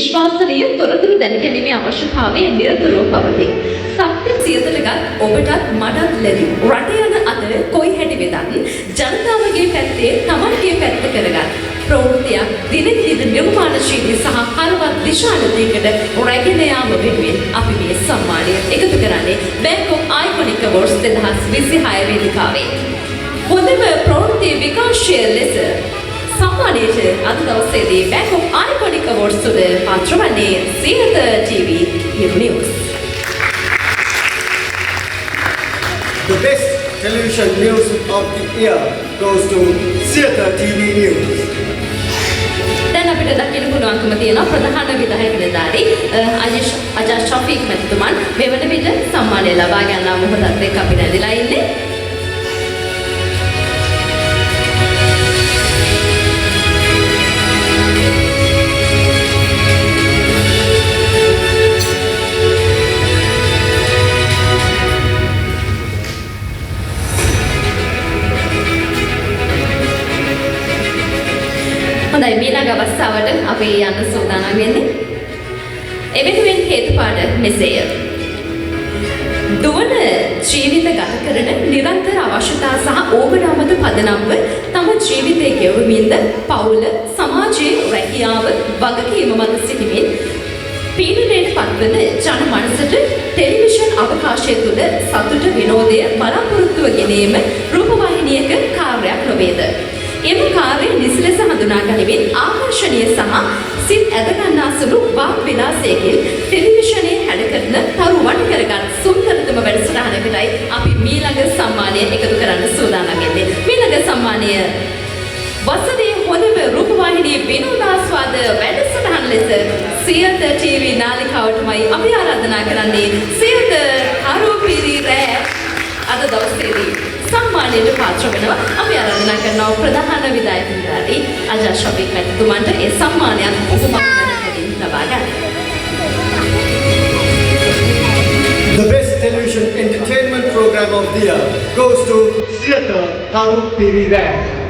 විශ්වාසනීය තොරතුරු දැනගැනීමේ අවශ්‍යතාවය නිරතුරුව පවතී. සත්‍ය සියතලගත් ඔබටත් මටත් ලැබි රට යන අතර කොයි හැටි වෙතත් ජනතාවගේ පැත්තේ තමන්ගේ පැත්ත කරගත් ප්‍රවෘත්තියක් දිනෙන් දින නිර්මාණශීලී සහ හරවත් විශාලතයකට රැගෙන යාම වෙනුවෙන් අපි මේ සම්මානය එකතු කරන්නේ බැංකොක් අයිකොනික් අවෝඩ්ස් 2026 වේදිකාවේ. හොඳම ප්‍රවෘත්ති විකාශය ලෙස සම්මානයට අද දවසේදී බැංකොක් අයිකොනික් අවෝඩ්ස් තුළ පාත්‍ර වන්නේ Siyatha TV news. The best television news of the year goes to Theatre TV News. දැන් අපිට දකින්න පුළුවන්කම තියෙනවා ප්‍රධාන විධායක නිලධාරී අජාස් ෂෆීක් මැතිතුමන් මේ වන විට සම්මානය ලබා ගන්නා මොහොතත් එක්ක අපි නැදිලා ඉන්නේ. හොඳයි ඊළඟ අවස්ථාවට අපි යන්න සූදානම් වෙන්නේ. එවෙනුවෙන් හේතුපාඩ මෙසේය. දුවන ජීවිත ගත කරන නිරන්තර අවශ්‍යතා සහ ඕගඩාමත පදනම්ව තම ජීවිතයේ ගෙවමින්ද පවුල සමාජයේ රැකියාව වගකීම මත සිටිමින් පීඩනයට පත්වන ජන මනසට ටෙලිවිෂන් අවකාශය තුළ සතුට විනෝදය බලාපොරොත්තුව ගෙනීම රූපවාහිනියක කාර්යයක් නොවේද? එම කාර්යය නිසි ලෙස හඳුනා ගනිමින් ආකර්ෂණීය සහ සිත් ඇදගන්නා සුළු වාග් විලාසයකින් ටෙලිවිෂනයේ හැඩකරන තරු වට කරගත් සුන්දරතම වැඩසටහනකටයි අපි මීළඟ සම්මානය එකතු කරන්න සූදානම් වෙන්නේ. මීළඟ සම්මානය වසරේ හොඳම රූපවාහිනී විනෝදාස්වාද වැඩසටහන ලෙස සියත TV නාලිකාවටමයි අපි ආරාධනා කරන්නේ. සියත අරුපිරි රෑ අද දවසේදී සම්මානයට පාත්‍ර වෙනවා. අපි ආරාධනා කරනවා ප්‍රධාන විධායක නිලධාරී අජාස් ෂෆීක් මැතිතුමන්ට ඒ සම්මානයත් උපමානයෙන් ලබා ගන්න. The best television entertainment program of the year goes to Theatre Taru Piri Ram.